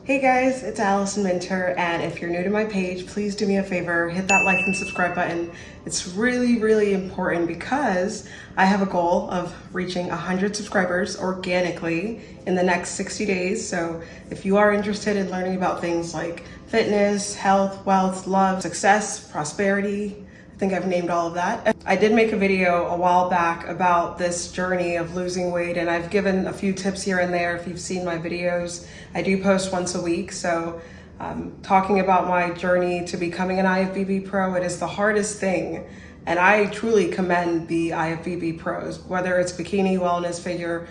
Hey guys, it's Allison Minter, and if you're new to my page, please do me a favor, hit that like and subscribe button. It's really important because I have a goal of reaching 100 subscribers organically in the next 60 days. So if you are interested in learning about things like fitness, health, wealth, love, success, prosperity, I think I've named all of that. I did make a video a while back about this journey of losing weight, and I've given a few tips here and there if you've seen my videos. I do post once a week, so talking about my journey to becoming an IFBB pro, it is the hardest thing. And I truly commend the IFBB pros, whether it's bikini, wellness, figure,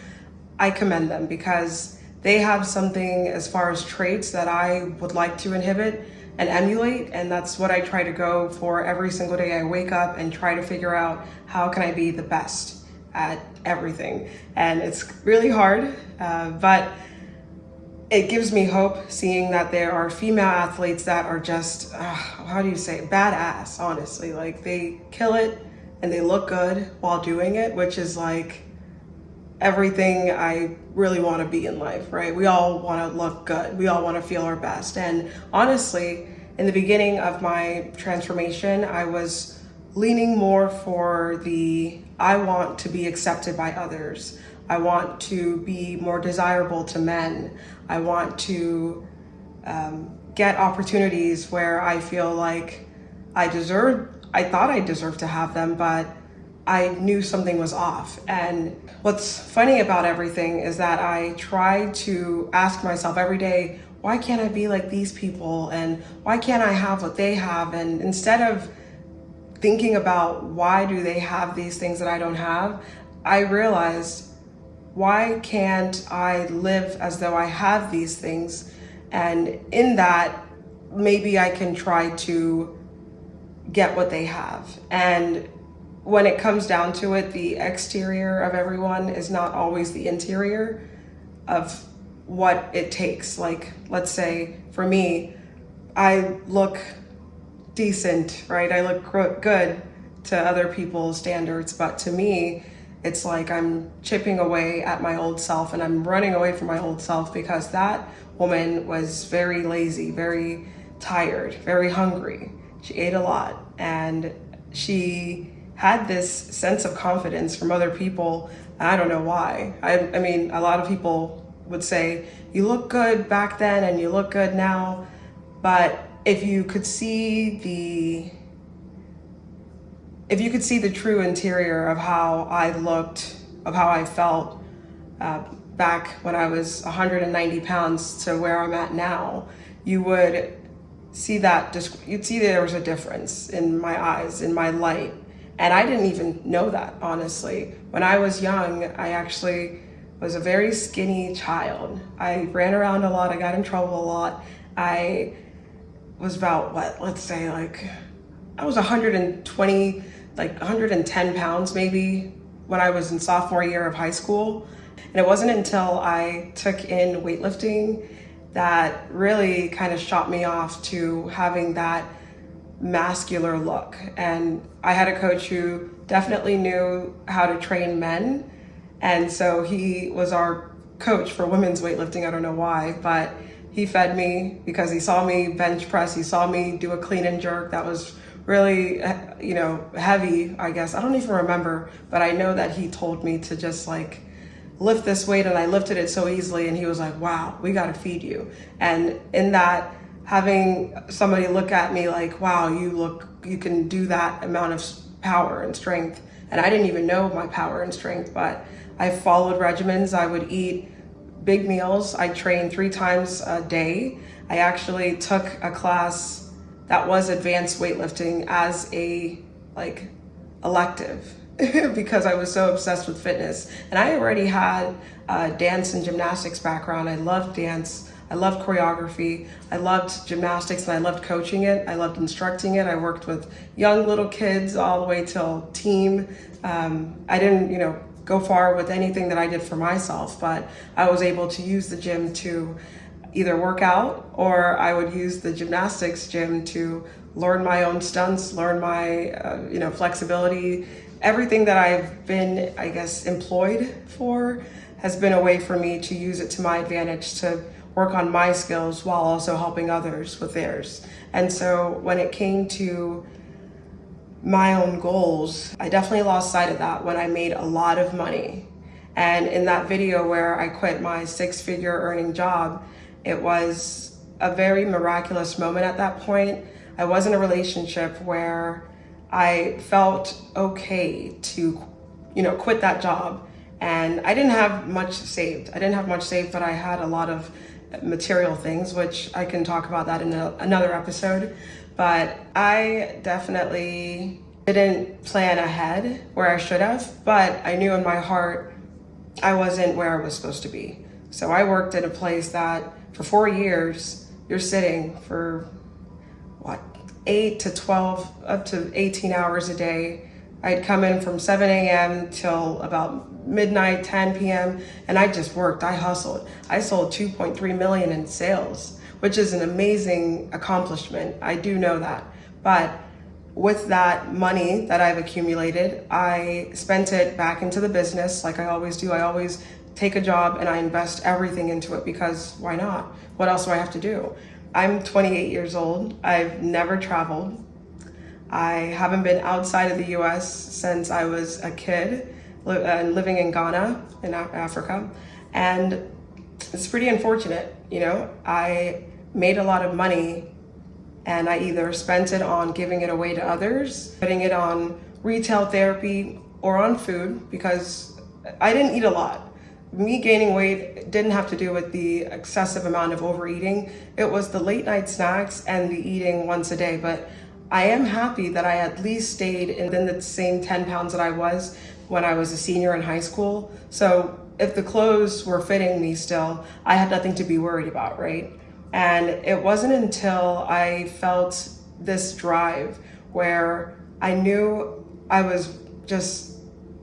I commend them because they have something as far as traits that I would like to inhibit and emulate, and that's what I try to go for every single day. I wake up and try to figure out how can I be the best at everything, and it's really hard, but it gives me hope seeing that there are female athletes that are just, how do you say it? Badass, honestly. Like, they kill it and they look good while doing it, which is like everything I really want to be in life, right? We all want to look good. We all want to feel our best. And honestly, in the beginning of my transformation, I was leaning more for I want to be accepted by others. I want to be more desirable to men. I want to get opportunities where I feel like I thought I deserved to have them, but I knew something was off. And what's funny about everything is that I try to ask myself every day, why can't I be like these people? And why can't I have what they have? And instead of thinking about why do they have these things that I don't have, I realized, why can't I live as though I have these things? And in that, maybe I can try to get what they have. And when it comes down to it, the exterior of everyone is not always the interior of what it takes. Like, let's say for me, I look decent, right? I look good to other people's standards, but to me, it's like I'm chipping away at my old self and I'm running away from my old self because that woman was very lazy, very tired, very hungry. She ate a lot, and she had this sense of confidence from other people. I don't know why. I mean, a lot of people would say, you look good back then and you look good now. But if you could see the true interior of how I looked, of how I felt back when I was 190 pounds to where I'm at now, you would see you'd see there was a difference in my eyes, in my light. And I didn't even know that, honestly. When I was young, I actually was a very skinny child. I ran around a lot. I got in trouble a lot. I was about, let's say, like, I was 120, like 110 pounds maybe when I was in sophomore year of high school. And it wasn't until I took in weightlifting that really kind of shot me off to having that masculine look. And I had a coach who definitely knew how to train men, and so he was our coach for women's weightlifting. I don't know why, but he fed me because he saw me bench press, he saw me do a clean and jerk that was really heavy, I guess. I don't even remember, but I know that he told me to just like lift this weight, and I lifted it so easily, and he was like, wow, we got to feed you. And in that, having somebody look at me like, wow, you can do that amount of power and strength. And I didn't even know my power and strength, but I followed regimens. I would eat big meals. I trained 3 times a day. I actually took a class that was advanced weightlifting as a elective because I was so obsessed with fitness. And I already had a dance and gymnastics background. I loved dance. I loved choreography. I loved gymnastics, and I loved coaching it. I loved instructing it. I worked with young little kids all the way till teen. I didn't, go far with anything that I did for myself, but I was able to use the gym to either work out, or I would use the gymnastics gym to learn my own stunts, learn my, flexibility. Everything that I've been, I guess, employed for has been a way for me to use it to my advantage to work on my skills while also helping others with theirs. And so when it came to my own goals, I definitely lost sight of that when I made a lot of money. And in that video where I quit my 6-figure earning job, it was a very miraculous moment at that point. I was in a relationship where I felt okay to, quit that job. And I didn't have much saved. But I had a lot of material things, which I can talk about that in another episode. But I definitely didn't plan ahead where I should have, but I knew in my heart I wasn't where I was supposed to be. So I worked at a place that for 4 years, you're sitting for 8 to 12, up to 18 hours a day. I'd come in from 7 a.m. till about midnight, 10 p.m. and I just worked, I hustled. I sold 2.3 million in sales, which is an amazing accomplishment. I do know that. But with that money that I've accumulated, I spent it back into the business like I always do. I always take a job and I invest everything into it because why not? What else do I have to do? I'm 28 years old. I've never traveled. I haven't been outside of the US since I was a kid, living in Ghana, in Africa. And it's pretty unfortunate, I made a lot of money and I either spent it on giving it away to others, putting it on retail therapy or on food because I didn't eat a lot. Me gaining weight didn't have to do with the excessive amount of overeating. It was the late night snacks and the eating once a day. But I am happy that I at least stayed within the same 10 pounds that I was when I was a senior in high school. So if the clothes were fitting me still, I had nothing to be worried about, right? And it wasn't until I felt this drive where I knew I was just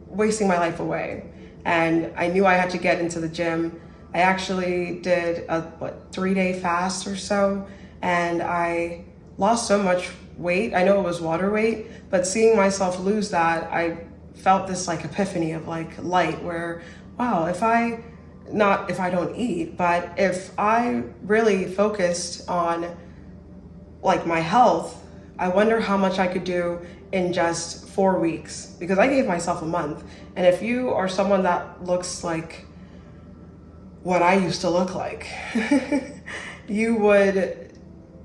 wasting my life away. And I knew I had to get into the gym. I actually did a 3-day fast or so, and I lost so much weight. I know it was water weight, but seeing myself lose that, I felt this epiphany of light where, wow, if I don't eat, but if I really focused on my health, I wonder how much I could do in just 4 weeks, because I gave myself a month. And if you are someone that looks like what I used to look like, you would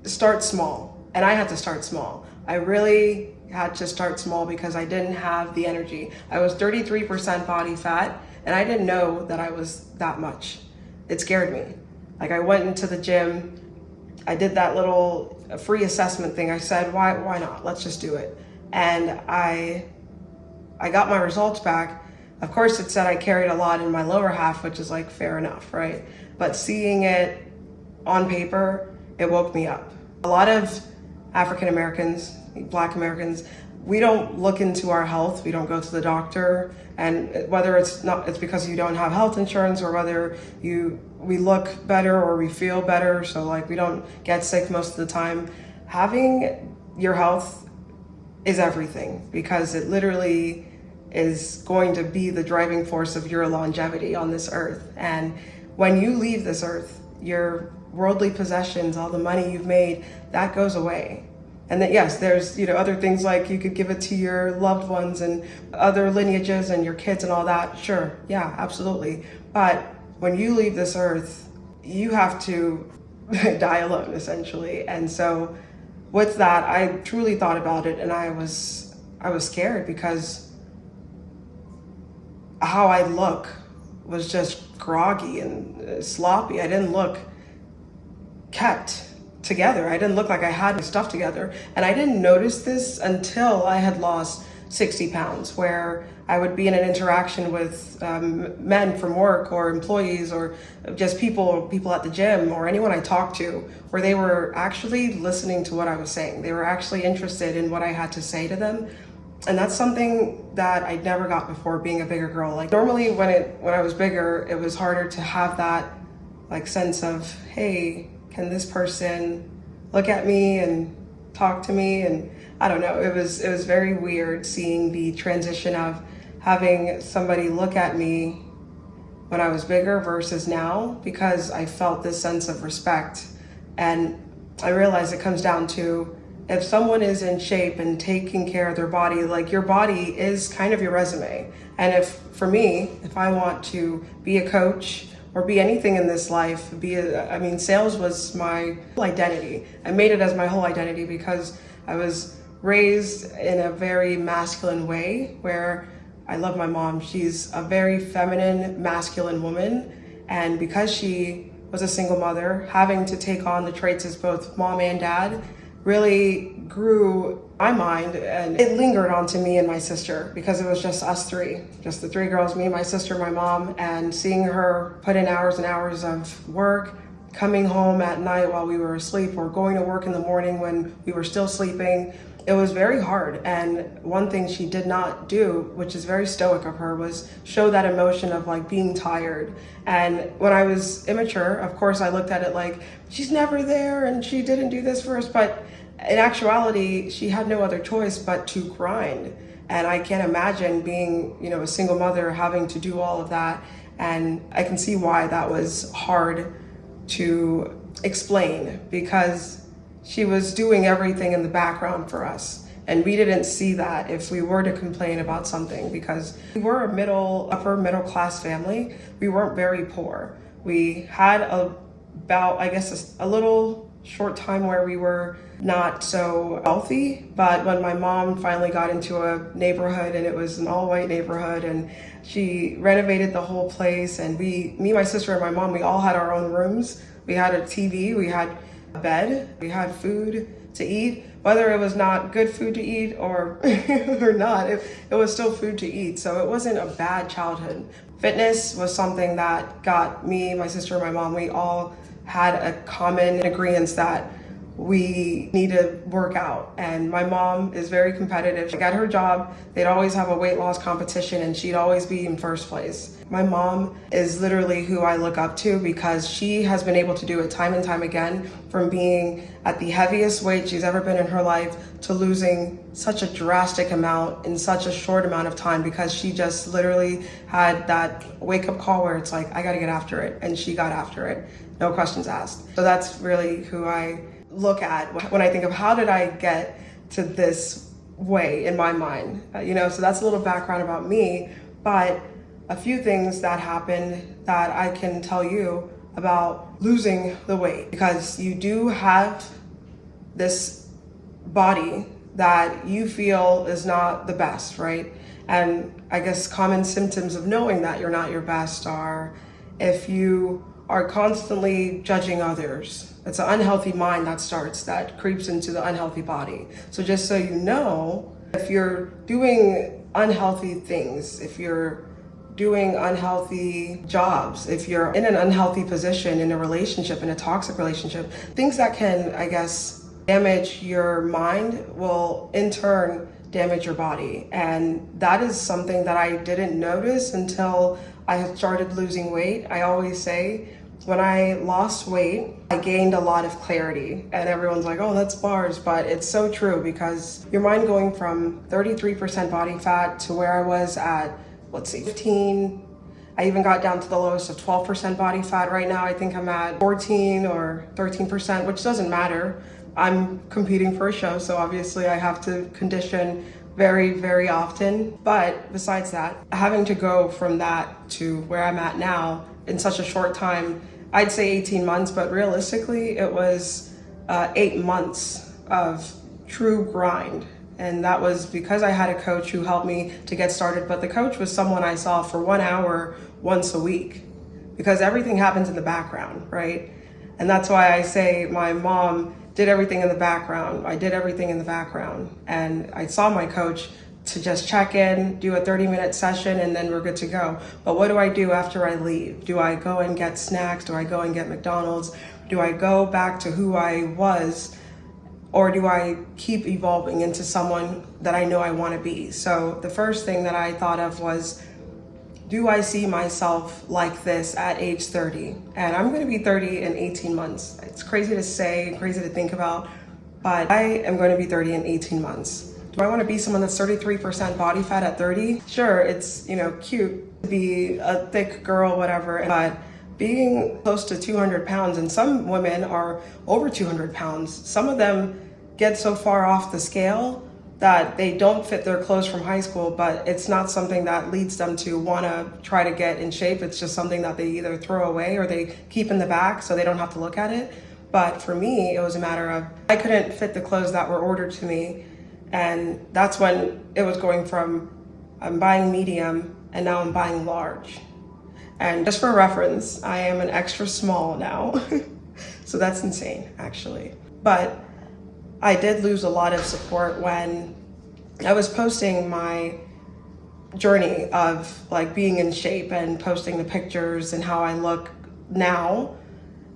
start small. And I had to start small. I really had to start small because I didn't have the energy. I was 33% body fat, and I didn't know that I was that much. It scared me. I went into the gym, I did that little free assessment thing. I said, why not? Let's just do it. And I got my results back. Of course, it said I carried a lot in my lower half, which is fair enough, right? But seeing it on paper, it woke me up. A lot of African Americans, Black Americans, we don't look into our health. We don't go to the doctor. And whether it's because you don't have health insurance or whether we look better or we feel better, so we don't get sick most of the time. Having your health is everything, because it literally is going to be the driving force of your longevity on this earth. And when you leave this earth, your worldly possessions, all the money you've made, that goes away. And then yes, there's other things you could give it to your loved ones and other lineages and your kids and all that. Sure, yeah, absolutely. But when you leave this earth, you have to die alone, essentially. And so with that, I truly thought about it, and I was scared because how I look was just groggy and sloppy. I didn't look kept together. I didn't look like I had my stuff together. And I didn't notice this until I had lost 60 pounds, where I would be in an interaction with men from work or employees or just people at the gym or anyone I talked to, where they were actually listening to what I was saying. They were actually interested in what I had to say to them. And that's something that I never got before being a bigger girl. Normally when I was bigger, it was harder to have that sense of, hey, can this person look at me and talk to me? And I don't know, it was very weird seeing the transition of having somebody look at me when I was bigger versus now, because I felt this sense of respect. And I realize it comes down to, if someone is in shape and taking care of their body, like, your body is kind of your resume. And for me, if I want to be a coach or be anything in this life, sales was my identity. I made it as my whole identity because I was raised in a very masculine way, where I love my mom. She's a very feminine, masculine woman. And because she was a single mother, having to take on the traits as both mom and dad really grew my mind, and it lingered onto me and my sister, because it was just us three, just the three girls, me, my sister, my mom. And seeing her put in hours and hours of work, coming home at night while we were asleep, or going to work in the morning when we were still sleeping, it was very hard. And one thing she did not do, which is very stoic of her, was show that emotion of like being tired. And when I was immature, of course, I looked at it like, she's never there and she didn't do this for us. But in actuality, she had no other choice but to grind. And I can't imagine being, a single mother, having to do all of that. And I can see why that was hard to explain, because she was doing everything in the background for us. And we didn't see that if we were to complain about something, because we were a upper middle class family. We weren't very poor. We had a little short time where we were not so wealthy. But when my mom finally got into a neighborhood, and it was an all-white neighborhood, and she renovated the whole place, and me, my sister, and my mom, we all had our own rooms. We had a TV, we had a bed, we had food to eat, whether it was not good food to eat or or not, it was still food to eat. So it wasn't a bad childhood. Fitness was something that got me, my sister, and my mom, we all had a common agreement that we need to work out. And my mom is very competitive. At her job, they'd always have a weight loss competition, and she'd always be in first place. My mom is literally who I look up to, because she has been able to do it time and time again, from being at the heaviest weight she's ever been in her life to losing such a drastic amount in such a short amount of time, because she just literally had that wake-up call where it's like, I gotta get after it. And she got after it, no questions asked. So that's really who I look at when I think of how did I get to this way in my mind. So that's a little background about me, but a few things that happened that I can tell you about losing the weight, because you do have this body that you feel is not the best, right? And I guess common symptoms of knowing that you're not your best are if you are constantly judging others. It's an unhealthy mind that creeps into the unhealthy body. So just so you know, if you're doing unhealthy things, if you're doing unhealthy jobs, if you're in an unhealthy position in a relationship, in a toxic relationship, things that can, damage your mind will in turn damage your body. And that is something that I didn't notice until I had started losing weight. I always say, when I lost weight, I gained a lot of clarity. And everyone's like, oh, that's bars, but it's so true, because your mind going from 33% body fat to where I was at, 15. I even got down to the lowest of 12% body fat. Right now, I think I'm at 14 or 13%, which doesn't matter. I'm competing for a show, so obviously I have to condition very, very often. But besides that, having to go from that to where I'm at now in such a short time, I'd say 18 months, but realistically it was 8 months of true grind. And that was because I had a coach who helped me to get started, but the coach was someone I saw for 1 hour once a week, because everything happens in the background, right? And that's why I say my mom did everything in the background. I did everything in the background. And I saw my coach to just check in, do a 30-minute session, and then we're good to go. But what do I do after I leave? Do I go and get snacks? Do I go and get McDonald's? Do I go back to who I was? Or do I keep evolving into someone that I know I want to be? So the first thing that I thought of was, do I see myself like this at age 30? And I'm going to be 30 in 18 months. It's crazy to say, crazy to think about, but I am going to be 30 in 18 months. Do I want to be someone that's 33% body fat at 30? Sure, it's, cute to be a thick girl, whatever, but being close to 200 pounds, and some women are over 200 pounds. Some of them get so far off the scale that they don't fit their clothes from high school, but it's not something that leads them to want to try to get in shape. It's just something that they either throw away or they keep in the back so they don't have to look at it. But for me, it was a matter of I couldn't fit the clothes that were ordered to me. And that's when it was going from I'm buying medium and now I'm buying large. And just for reference, I am an extra small now. So that's insane, actually. But I did lose a lot of support when I was posting my journey of like being in shape and posting the pictures and how I look now.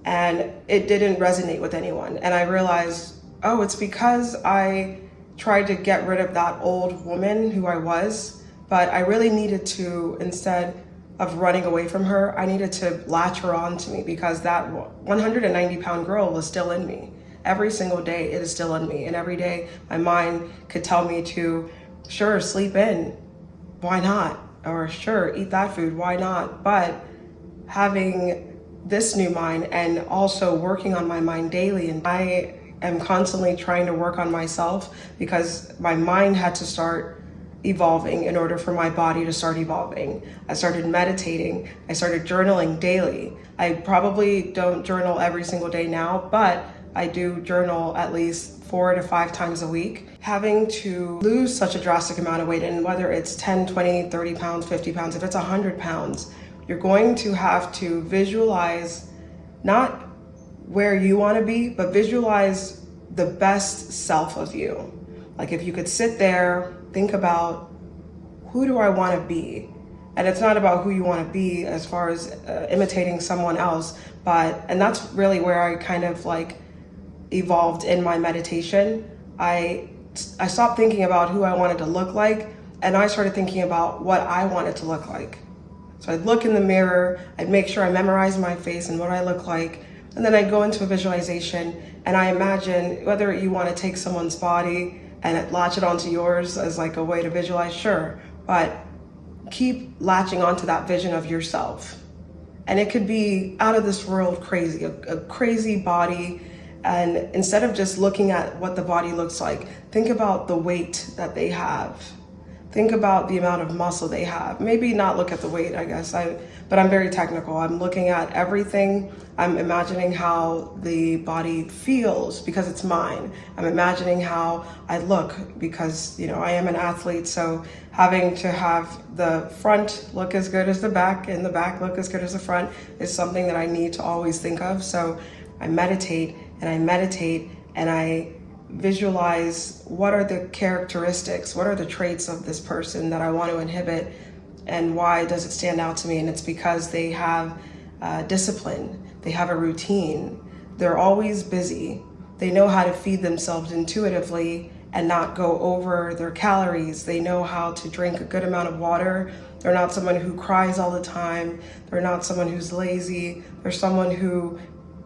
And it didn't resonate with anyone. And I realized, oh, it's because I tried to get rid of that old woman who I was, but I really needed to, instead of running away from her, I needed to latch her on to me because that 190-pound girl was still in me. Every single day it is still in me. And every day my mind could tell me to, sure, sleep in, why not? Or sure, eat that food, why not? But having this new mind and also working on my mind daily, and I am constantly trying to work on myself because my mind had to start evolving in order for my body to start evolving. I started meditating. I started journaling daily. I probably don't journal every single day now, but I do journal at least 4 to 5 times a week. Having to lose such a drastic amount of weight, and whether it's 10, 20, 30 pounds, 50 pounds, if it's 100 pounds, you're going to have to visualize not where you want to be, but visualize the best self of you. Like if you could sit there, think about, who do I want to be? And it's not about who you want to be as far as imitating someone else, and that's really where I kind of like evolved in my meditation. I stopped thinking about who I wanted to look like, and I started thinking about what I wanted to look like. So I'd look in the mirror, I'd make sure I memorized my face and what I look like, and then I'd go into a visualization and I imagine, whether you want to take someone's body and latch it onto yours as like a way to visualize, sure, but keep latching onto that vision of yourself. And it could be out of this world crazy, a crazy body. And instead of just looking at what the body looks like, think about the weight that they have. Think about the amount of muscle they have. Maybe not look at the weight, I guess, but I'm very technical. I'm looking at everything. I'm imagining how the body feels because it's mine. I'm imagining how I look because, I am an athlete. So having to have the front look as good as the back and the back look as good as the front is something that I need to always think of. So I meditate and I visualize what are the characteristics, what are the traits of this person that I want to inhibit, and why does it stand out to me? And it's because they have discipline, they have a routine, they're always busy, they know how to feed themselves intuitively and not go over their calories, they know how to drink a good amount of water, they're not someone who cries all the time, they're not someone who's lazy, they're someone who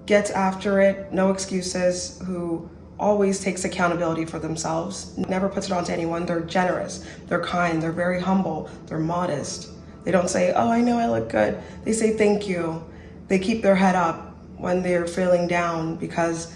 gets after it, no excuses, who always takes accountability for themselves, never puts it onto anyone. They're generous, they're kind, they're very humble, they're modest. They don't say, oh, I know I look good. They say thank you. They keep their head up when they're feeling down because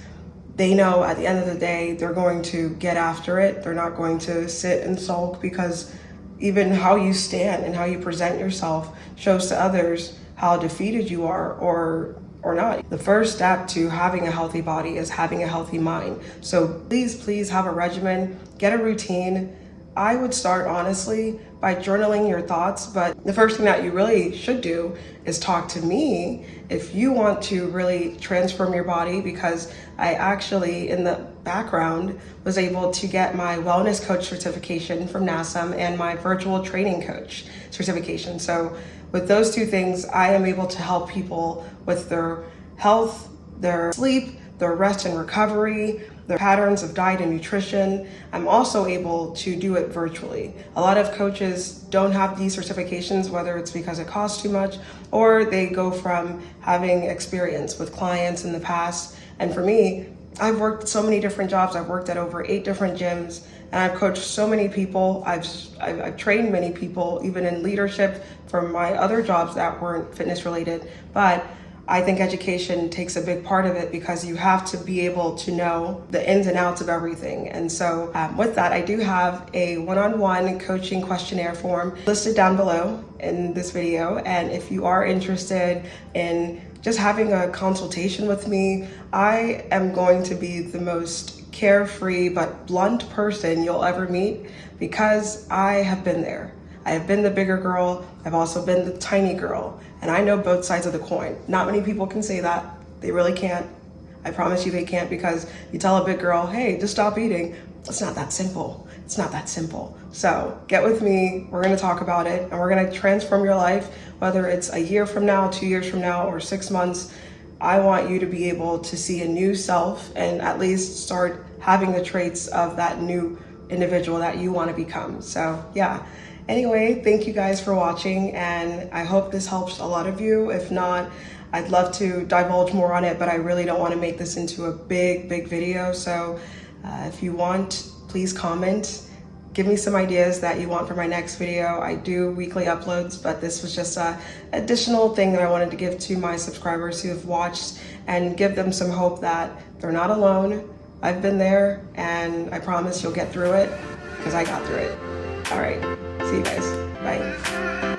they know at the end of the day, they're going to get after it. They're not going to sit and sulk, because even how you stand and how you present yourself shows to others how defeated you are or not. The first step to having a healthy body is having a healthy mind. So please have a regimen, get a routine. I would start honestly by journaling your thoughts, but the first thing that you really should do is talk to me if you want to really transform your body, because I actually, in the background, was able to get my wellness coach certification from NASM and my virtual training coach certification. So with those two things, I am able to help people with their health, their sleep, their rest and recovery, their patterns of diet and nutrition. I'm also able to do it virtually. A lot of coaches don't have these certifications, whether it's because it costs too much or they go from having experience with clients in the past. And for me, I've worked so many different jobs. I've worked at over 8 different gyms, and I've coached so many people. I've trained many people, even in leadership from my other jobs that weren't fitness related. But I think education takes a big part of it because you have to be able to know the ins and outs of everything. And so with that, I do have a one-on-one coaching questionnaire form listed down below in this video. And if you are interested in just having a consultation with me, I am going to be the most carefree but blunt person you'll ever meet because I have been there. I have been the bigger girl, I've also been the tiny girl, and I know both sides of the coin. Not many people can say that. They really can't. I promise you they can't, because you tell a big girl, hey, just stop eating. It's not that simple. It's not that simple. So get with me, we're gonna talk about it, and we're gonna transform your life, whether it's a year from now, 2 years from now, or 6 months. I want you to be able to see a new self and at least start having the traits of that new individual that you wanna become. So yeah. Anyway, thank you guys for watching, and I hope this helps a lot of you. If not, I'd love to divulge more on it, but I really don't want to make this into a big video. So if you want, please comment. Give me some ideas that you want for my next video. I do weekly uploads, but this was just an additional thing that I wanted to give to my subscribers who have watched and give them some hope that they're not alone. I've been there, and I promise you'll get through it because I got through it. All right. See you guys. Bye.